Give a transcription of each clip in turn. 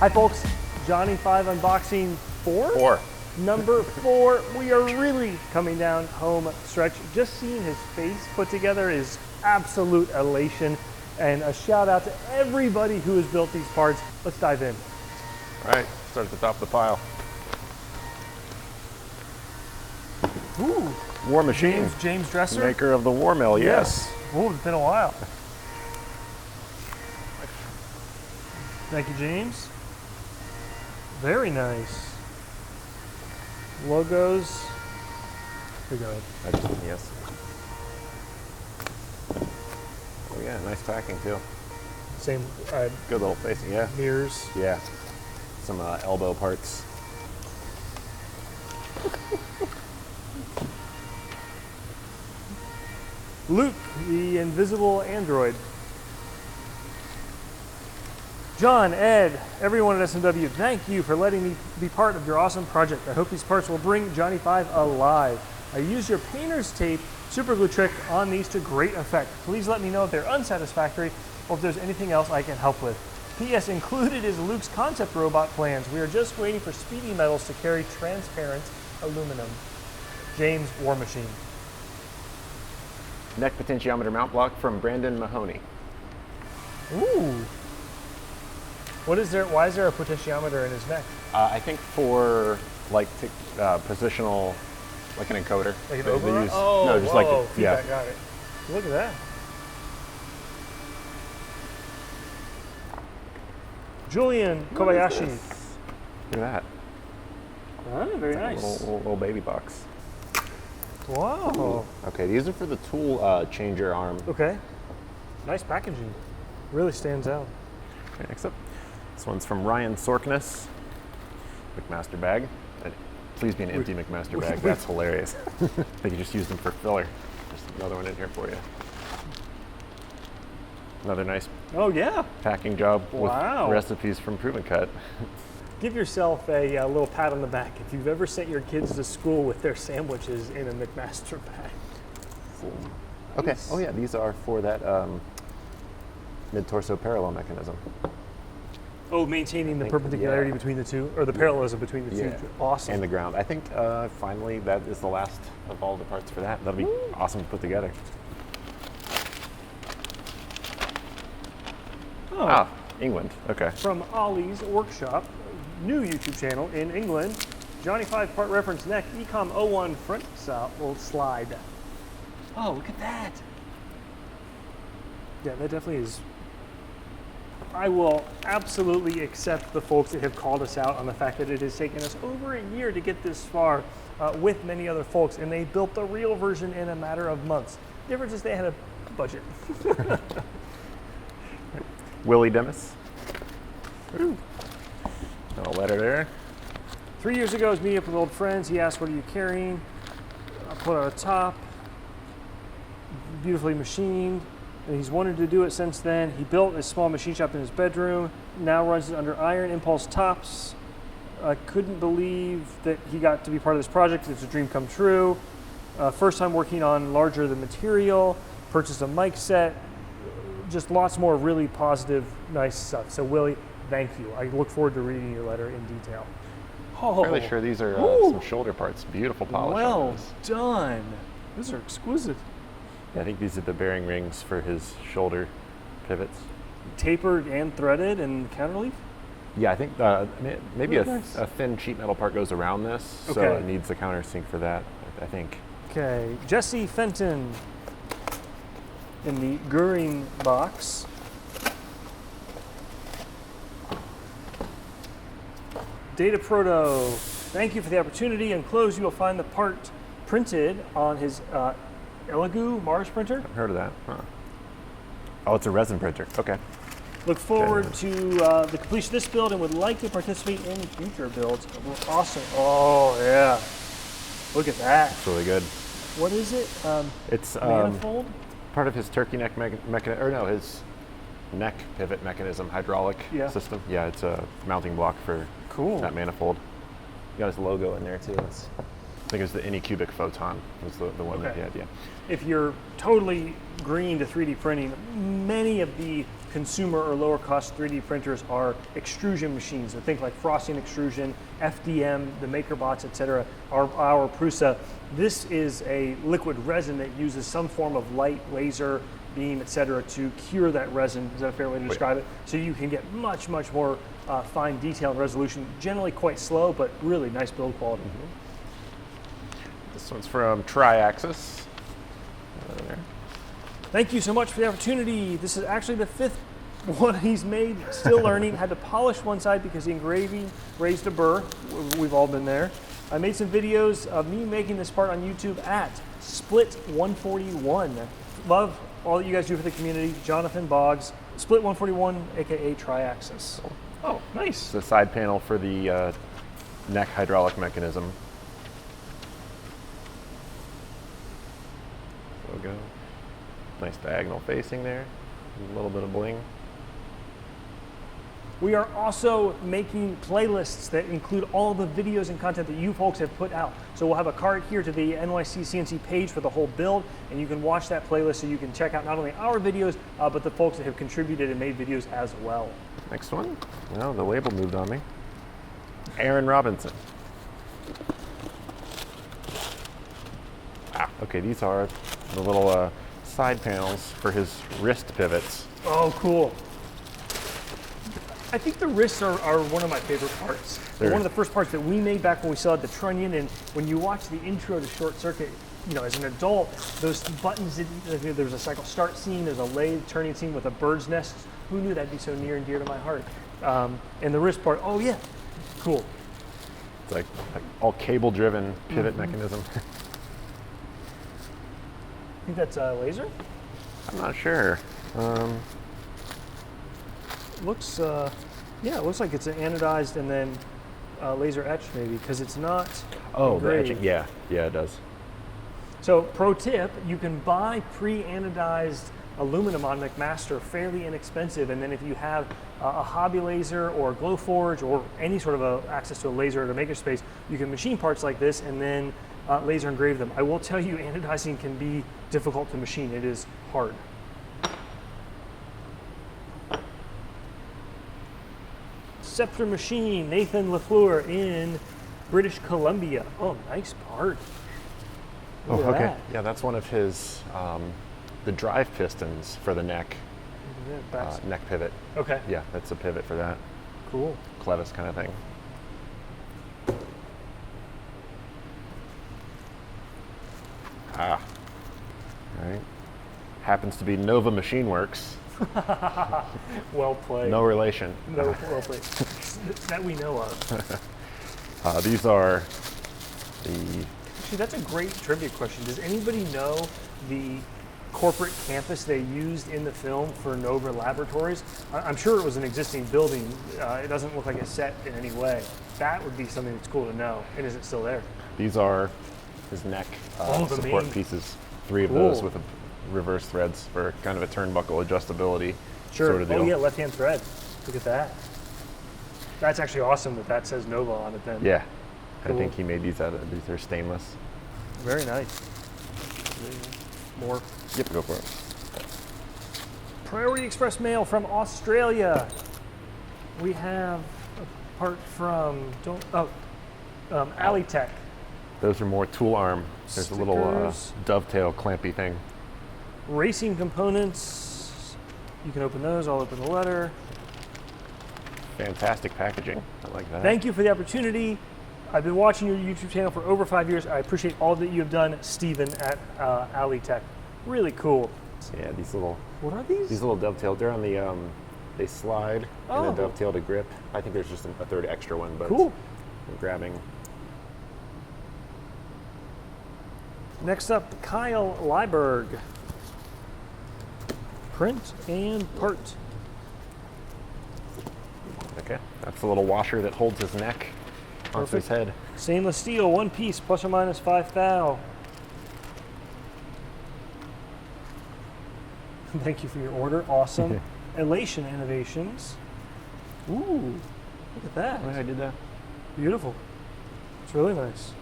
Hi folks, Johnny 5 unboxing 4? 4. Number 4. We are really coming down home stretch. Just seeing his face put together is absolute elation. And a shout out to everybody who has built these parts. Let's dive in. All right, start at the top of the pile. Ooh. War Machine. James Dresser. Maker of the War Mill, yes. Oh, it's been a while. Thank you, James. Very nice. Logos. Here, go ahead. Yes. Oh yeah, nice packing too. Same. Good little facing, yeah. Mirrors. Yeah. Some elbow parts. Luke, the invisible android. John, Ed, everyone at SMW, thank you for letting me be part of your awesome project. I hope these parts will bring Johnny 5 alive. I used your painter's tape super glue trick on these to great effect. Please let me know if they're unsatisfactory or if there's anything else I can help with. P.S. included is Luke's concept robot plans. We are just waiting for speedy metals to carry transparent aluminum. James, War Machine. Neck potentiometer mount block from Brandon Mahoney. Ooh. What is there? Why is there a potentiometer in his neck? I think for like positional, like an encoder. Like an They override? use- Oh, no, just whoa, like feedback, got it. Look at that. Julian Kobayashi. Look at that. Oh, very nice. Little baby box. Wow. Okay, these are for the tool changer arm. Okay. Nice packaging. Really stands out. Okay, next up, this one's from Ryan Sorkness. McMaster bag. Please be an empty McMaster bag. That's hilarious. I think you just used them for filler. Just another one in here for you. Another nice Oh, yeah. packing job Wow. with recipes from Proven Cut. Give yourself a little pat on the back if you've ever sent your kids to school with their sandwiches in a McMaster bag. Okay. Nice. Oh yeah, these are for that mid-torso parallel mechanism. Oh, maintaining the perpendicularity yeah. between the two, or the parallelism between the two. Yeah. Awesome. And the ground. I think finally that is the last of all the parts for that. That'll be awesome to put together. Oh. Ah, England. Okay. From Ollysworkshop, new YouTube channel in England. Johnny 5 part reference neck, Ecom 01 front slide. Oh, look at that. Yeah, that definitely is. I will absolutely accept the folks that have called us out on the fact that it has taken us over a year to get this far with many other folks, and they built the real version in a matter of months. The difference is they had a budget. Willy Demis. Ooh. Got a letter there. 3 years ago, I was meeting up with old friends. He asked, "What are you carrying?" I put on a top, beautifully machined. And he's wanted to do it since then. He built a small machine shop in his bedroom, now runs it under Iron Impulse tops. I couldn't believe that he got to be part of this project. It's a dream come true. First time working on larger than material, purchased a mic set, just lots more really positive, nice stuff. So Willie, thank you. I look forward to reading your letter in detail. Oh, Fairly sure these are some shoulder parts. Beautiful polish. on well those. done. These are exquisite. Yeah, I think these are the bearing rings for his shoulder pivots. Tapered and threaded and counterleaf? Yeah, I think maybe Really nice. a thin sheet metal part goes around this, so Okay. it needs the countersink for that, I think. Okay, Jessie Fenton in the Goering box. Data Proto, thank you for the opportunity. Enclosed, you will find the part printed on his Elegoo Mars printer. I've heard of that. Huh. Oh, it's a resin printer. Okay. Look forward to the completion of this build and would like to participate in future builds. Awesome. Oh, yeah. Look at that. It's really good. What is it? It's Manifold? part of his turkey neck mechanism, or no, his neck pivot mechanism hydraulic system. Yeah, it's a mounting block for that manifold. Got his logo in there too. I think it was the Anycubic Photon was the one that he had, yeah. If you're totally green to 3D printing, many of the consumer or lower cost 3D printers are extrusion machines. So think like frosting extrusion, FDM, the MakerBots, etc. Our Prusa. This is a liquid resin that uses some form of light, laser, beam, etc. to cure that resin. Is that a fair way to describe it? So you can get much more fine detail and resolution. Generally quite slow, but really nice build quality. This one's from TRIIAXIS. Thank you so much for the opportunity. This is actually the 5th one he's made, still learning. Had to polish one side because the engraving raised a burr. We've all been there. I made some videos of me making this part on YouTube at Split 141. Love all that you guys do for the community. Jonathan Boggs, Split 141, aka TRIIAXIS. Oh, nice. It's the side panel for the neck hydraulic mechanism. Logo. Nice diagonal facing there, a little bit of bling. We are also making playlists that include all the videos and content that you folks have put out. So we'll have a card here to the NYC CNC page for the whole build, and you can watch that playlist so you can check out not only our videos, but the folks that have contributed and made videos as well. Next one. Well, the label moved on me. Aaron Robinson. Okay, these are the little side panels for his wrist pivots. Oh, cool. I think the wrists are one of my favorite parts. They're one of the first parts that we made back when we still had the trunnion, and when you watch the intro to Short Circuit, you know, as an adult, those buttons, there was a cycle start scene, there's a lathe turning scene with a bird's nest. Who knew that'd be so near and dear to my heart? And the wrist part, oh yeah, cool. It's like all cable-driven pivot mechanism. I think that's a laser? I'm not sure. Looks, yeah, it looks like it's an anodized and then laser etched maybe, because it's not engraved. The etching, yeah, it does. So pro tip, you can buy pre-anodized aluminum on McMaster fairly inexpensive, and then if you have a hobby laser or a Glowforge or any sort of access to a laser at a makerspace, you can machine parts like this and then laser engrave them. I will tell you, anodizing can be difficult to machine. It is hard. Sceptre Machine, Nathan Lafleur in British Columbia. Oh, nice part. Look at that. Yeah, that's one of his, the drive pistons for the neck, neck pivot. Okay. Yeah, that's a pivot for that. Cool. Clevis kind of thing. All right. Happens to be Nova Machine Works. Well played. No relation. No, well played. That we know of. These are the... Actually, that's a great trivia question. Does anybody know the corporate campus they used in the film for Nova Laboratories? I'm sure it was an existing building. It doesn't look like a set in any way. That would be something that's cool to know. And is it still there? These are his neck support pieces. 3 of those with reverse threads for kind of a turnbuckle adjustability sort of deal. Oh yeah, left-hand thread. Look at that. That's actually awesome that says Nova on it then. Yeah. Cool. I think he made these these are stainless. Very nice. More. Yep, go for it. Priority Express mail from Australia. We have a part from Aly-Tek. Those are more tool arm. There's a little dovetail clampy thing. Racing components. You can open those. I'll open the letter. Fantastic packaging. I like that. Thank you for the opportunity. I've been watching your YouTube channel for over 5 years. I appreciate all that you have done, Stephen at Aly-Tek. Really cool. Yeah, these little. What are these? These little dovetail. They're on the. They slide and a dovetail to grip. I think there's just a third extra one, but cool. I'm grabbing. Next up, Kyle Liberg. Print and part. Okay, that's the little washer that holds his neck onto his head. Stainless steel, 1 piece, plus or minus 5 thou. Thank you for your order. Awesome. Elation Innovations. Ooh, look at that. I did that. Beautiful. It's really nice.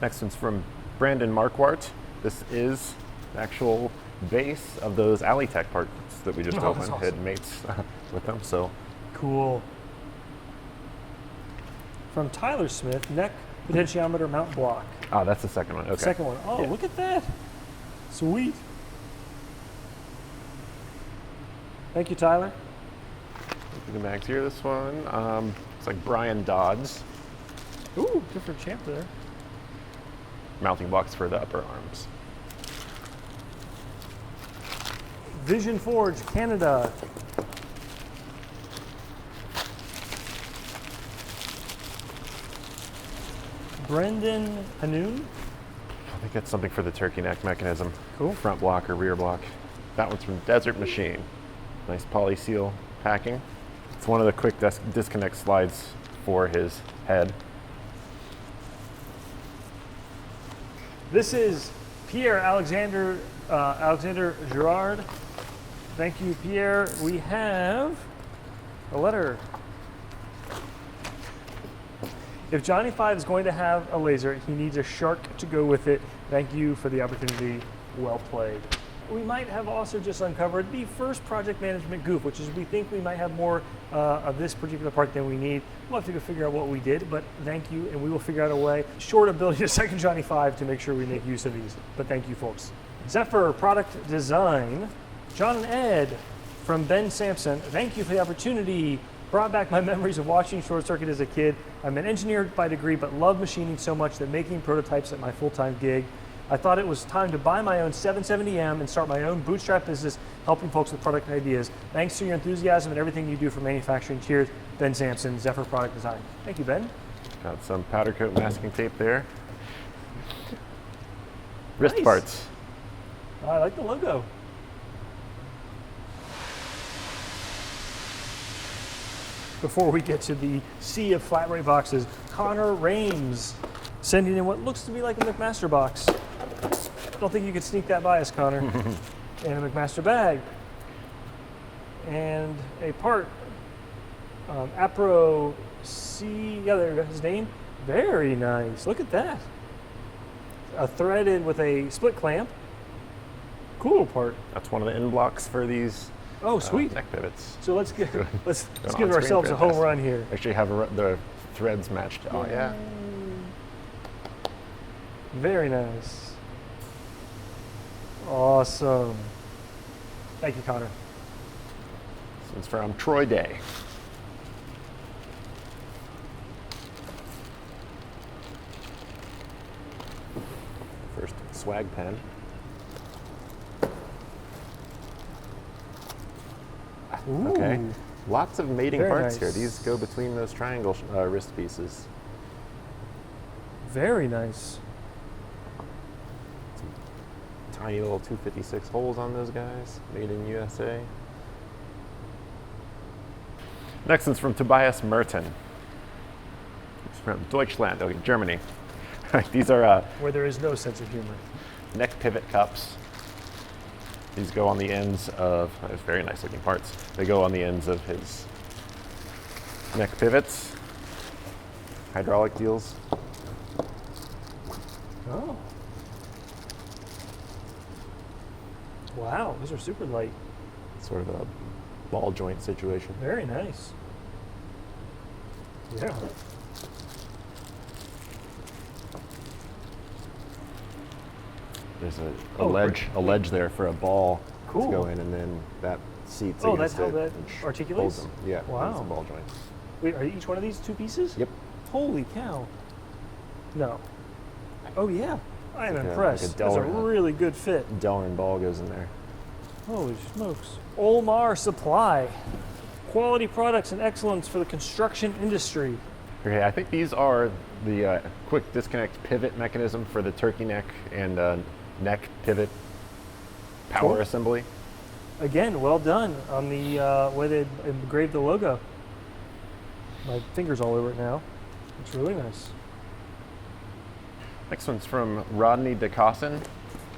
Next one's from Brandon Markwardt. This is the actual base of those Aly-Tek parts that we just opened. Awesome. Had mates with them, so. Cool. From Tyler Smith, neck potentiometer mount block. Oh, that's the second one. Okay. Second one. Oh, Yeah. look at that. Sweet. Thank you, Tyler. The bags here. This one, it's like Brian Dodds. Ooh, different champ there. Mounting blocks for the upper arms. VisionForge, Canada. Brendan Hanoun. I think that's something for the turkey neck mechanism. Cool. Front block or rear block. That one's from Desert Machine. Nice poly seal packing. It's one of the quick disconnect slides for his head. This is Pierre-Alexander Girard. Thank you, Pierre. We have a letter. If Johnny 5 is going to have a laser, he needs a shark to go with it. Thank you for the opportunity. Well played. We might have also just uncovered the first project management goof, which is we think we might have more of this particular part than we need. We'll have to go figure out what we did, but thank you, and we will figure out a way, short of building a second Johnny 5, to make sure we make use of these. But thank you, folks. Zephyr Product Design, John and Ed from Ben Sampson. Thank you for the opportunity. Brought back my memories of watching Short Circuit as a kid. I'm an engineer by degree, but love machining so much that making prototypes at my full-time gig. I thought it was time to buy my own 770M and start my own bootstrap business, helping folks with product ideas. Thanks to your enthusiasm and everything you do for manufacturing. Cheers, Ben Sampson, Zephyr Product Design. Thank you, Ben. Got some powder coat masking tape there. Wrist Nice. parts. I like the logo. Before we get to the sea of flat rate boxes, Connor Rames sending in what looks to be like a McMaster box. Don't think you could sneak that by us, Connor. And a McMaster bag. And a part. Apro C, yeah, there you go, his name. Very nice, look at that. Threaded with a split clamp. Cool part. That's one of the end blocks for these Oh, sweet. neck pivots. So let's give on-screen ourselves a home fantastic. run here. Actually have the threads matched. Oh yeah. Very nice. Awesome. Thank you, Connor. This one's from Troy Day. First swag pen. Ooh. Okay. Lots of mating Very parts nice. here. These go between those triangle wrist pieces. Very nice. Tiny little 256 holes on those guys. Made in USA. Next one's from Tobias Merten. It's from Deutschland, okay, Germany. These are Where there is no sense of humor. neck pivot cups. These go on the ends of, it's very nice looking parts. They go on the ends of his neck pivots. Hydraulic deals. Oh. Wow, those are super light. Sort of a ball joint situation. Very nice. Yeah. There's a Oh, ledge there for a ball Cool. to go in, and then that seats Oh, against that's how it that and articulates? holds them. Yeah, Wow. it's a ball joint. Wait, are each one of these two pieces? Yep. Holy cow. No. Oh, yeah. I am Like a impressed. That's a Delrin. really good fit. Delrin ball goes in there. Holy smokes. Olmar Supply. Quality products and excellence for the construction industry. Okay, I think these are the quick disconnect pivot mechanism for the turkey neck and neck pivot power Cool. assembly. Again, well done on the way they engraved the logo. My finger's all over it now. It's really nice. Next one's from Rodney DeCossin,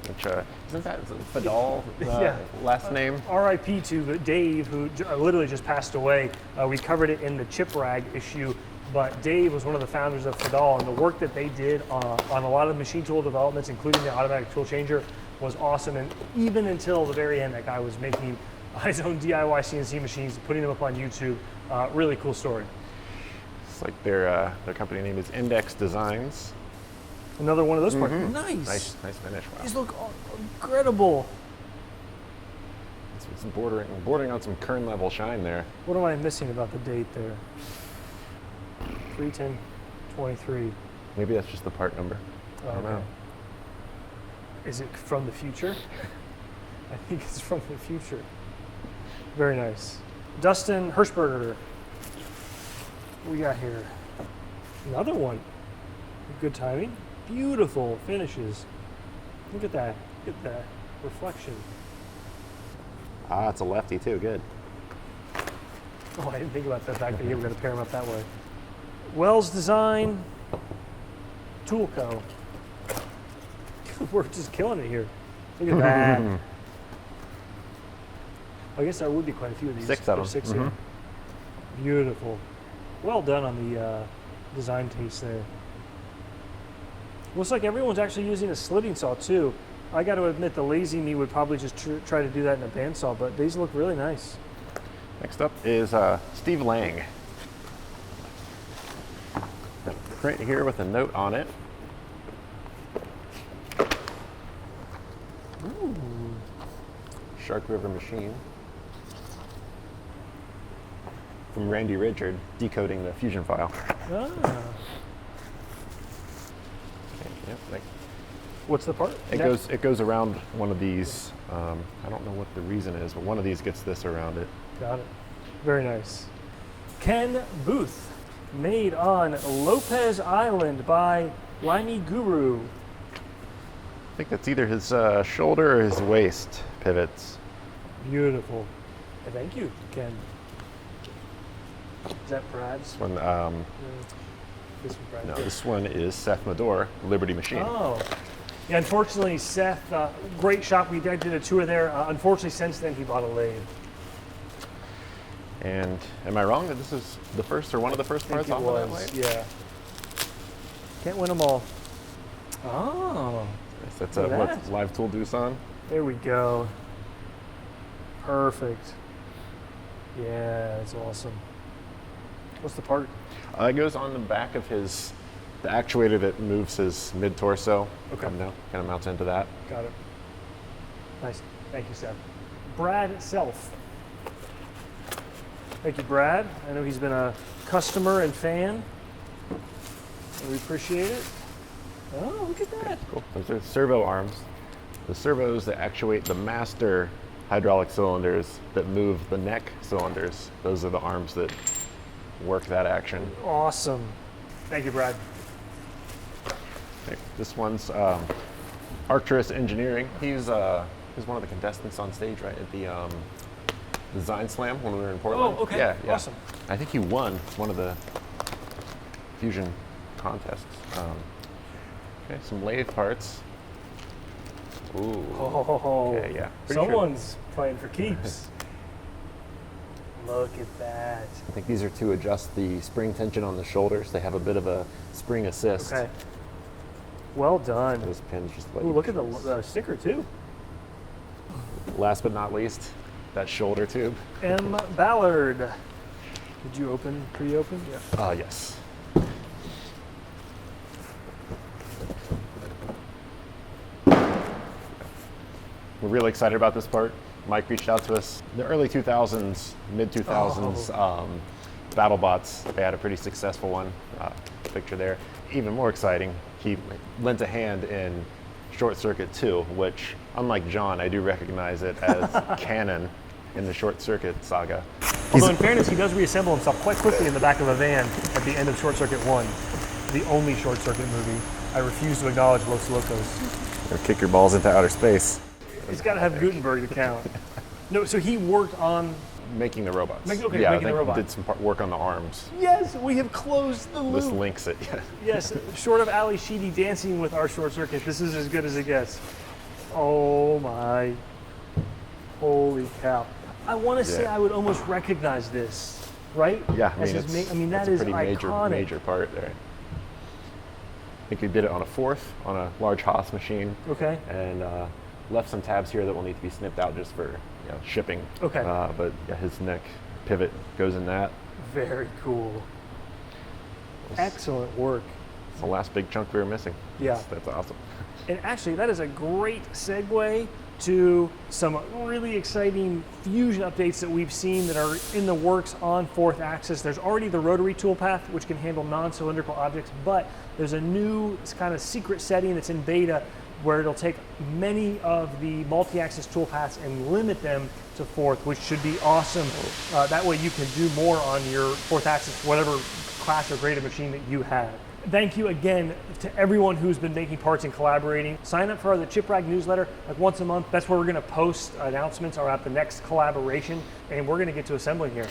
which isn't that Fadal Yeah. last name? RIP to Dave, who literally just passed away. We covered it in the Chip Rag issue, but Dave was one of the founders of Fadal, and the work that they did on a lot of machine tool developments, including the automatic tool changer, was awesome. And even until the very end, that guy was making his own DIY CNC machines, putting them up on YouTube. Really cool story. It's like their company name is Index Designs. Another one of those parts. Nice finish. Wow. These look incredible. It's bordering on some Kern level shine there. What am I missing about the date there? 3/10/23. Maybe that's just the part number. I don't know. Is it from the future? I think it's from the future. Very nice. Dustin Hershberger. What we got here? Another one. Good timing. Beautiful finishes. Look at that. Look at that reflection. Ah, it's a lefty too. Good. Oh, I didn't think about the fact that you were going to pair them up that way. Wells Design. Tool Co. We're just killing it here. Look at that. I guess there would be quite a few of these. 6 of them. 6 here. Beautiful. Well done on the design taste there. Looks like everyone's actually using a slitting saw too. I got to admit, the lazy me would probably just try to do that in a bandsaw, but these look really nice. Next up is Steve Lang. A print here with a note on it. Ooh. Shark River Machine. From Randy Richard, decoding the fusion file. Ah. Okay, yep, What's the part? It goes around one of these. I don't know what the reason is, but one of these gets this around it. Got it. Very nice. Ken Booth, made on Lopez Island by Limey Guru. I think that's either his shoulder or his waist pivots. Beautiful. Thank you, Ken. Is that Brad's? This one, This one, Brad. no, this one is Seth Madore, Liberty Machine. Oh. Yeah, unfortunately, Seth, great shop. I did a tour there. Unfortunately, since then, he bought a lathe. And am I wrong that this is the first or one of the first parts off of that lathe? Yeah. Can't win them all. Oh. Yes, that's what Live Tool Doosan. There we go. Perfect. Yeah, that's awesome. What's the part? It goes on the back of the actuator that moves his mid-torso. Okay. Kind of mounts into that. Got it. Nice. Thank you, Seth. Brad Self. Thank you, Brad. I know he's been a customer and fan. We appreciate it. Oh, look at that. Cool. Those are servo arms. The servos that actuate the master hydraulic cylinders that move the neck cylinders. Those are the arms that work that action. Awesome. Thank you, Brad. Okay. This one's Arcturus Engineering. He's one of the contestants on stage, right, at the Design Slam when we were in Portland. Oh, okay. Yeah. Awesome. I think he won one of the fusion contests. Okay, some lathe parts. Ooh. Oh, okay, yeah. Someone's playing for keeps. Look at that. I think these are to adjust the spring tension on the shoulders. They have a bit of a spring assist. Okay. Well done. Those pins just Ooh, look at the sticker too. Last but not least, that shoulder tube. M. Ballard. Did you pre-open? Yeah. Yes. We're really excited about this part. Mike reached out to us. The early 2000s, mid 2000s, BattleBots, they had a pretty successful one. Picture there. Even more exciting, he lent a hand in Short Circuit 2, which, unlike John, I do recognize it as canon in the Short Circuit saga. Although in fairness, he does reassemble himself quite quickly in the back of a van at the end of Short Circuit 1, the only Short Circuit movie. I refuse to acknowledge Los Locos. Or kick your balls into outer space. He's got to have Gutenberg to count. No, so he worked on making the robots. Making the robot. Did some work on the arms. Yes, we have closed the loop. This links it. Yeah. Yes, short of Ali Sheedy dancing with our Short Circuit, this is as good as it gets. Oh my, holy cow! I want to say I would almost recognize this, right? Yeah, that is pretty iconic. major part there. I think we did it on a Forth on a large Haas machine. Okay. And left some tabs here that will need to be snipped out just for shipping. Okay. But yeah, his neck pivot goes in that. Very cool. Excellent work. It's the last big chunk we were missing. Yeah. That's awesome. And actually, that is a great segue to some really exciting fusion updates that we've seen that are in the works on fourth axis. There's already the rotary toolpath, which can handle non-cylindrical objects, but there's a new kind of secret setting that's in beta where it'll take many of the multi-axis toolpaths and limit them to fourth, which should be awesome. That way you can do more on your fourth axis, whatever class or grade of machine that you have. Thank you again to everyone who's been making parts and collaborating. Sign up for the ChipRag newsletter like once a month. That's where we're going to post announcements about the next collaboration, and we're going to get to assembling here.